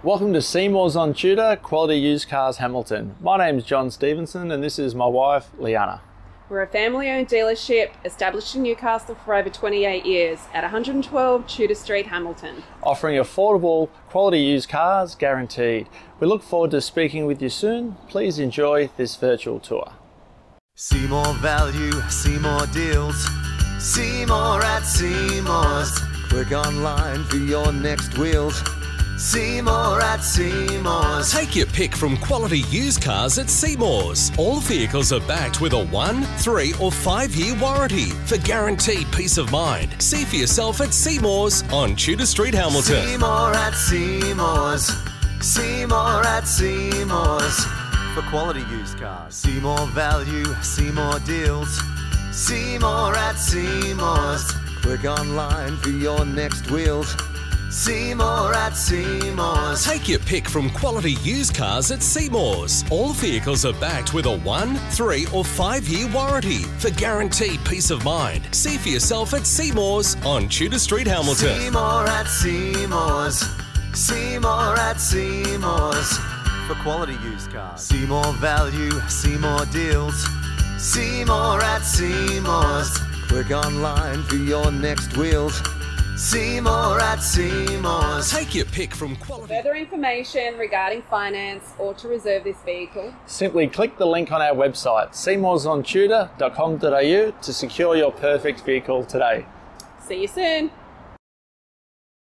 Welcome to Seymour's on Tudor, Quality Used Cars Hamilton. My name's John Stevenson and this is my wife, Leanna. We're a family-owned dealership established in Newcastle for over 28 years at 112 Tudor Street, Hamilton. Offering affordable, quality used cars guaranteed. We look forward to speaking with you soon. Please enjoy this virtual tour. See more value, see more deals. See more at Seymour's. Click online for your next wheels. See more at Seymour's. Take your pick from quality used cars at Seymour's. All vehicles are backed with a 1, 3 or 5 year warranty for guaranteed peace of mind. See for yourself at Seymour's on Tudor Street, Hamilton. See more at Seymour's. See more at Seymour's. For quality used cars. See more value, see more deals. See more at Seymour's. Click online for your next wheels. See more at Seymour's. Take your pick from quality used cars at Seymour's. All vehicles are backed with a 1, 3 or 5 year warranty for guaranteed peace of mind. See for yourself at Seymour's on Tudor Street, Hamilton. See more at Seymour's. See more at Seymour's. For quality used cars. See more value, see more deals. See more at Seymour's. Click online for your next wheels. See more at Seymour's. Take your pick from quality. For further information regarding finance or to reserve this vehicle, Simply click the link on our website, seymoursontudor.com.au, to secure your perfect vehicle today. see you soon.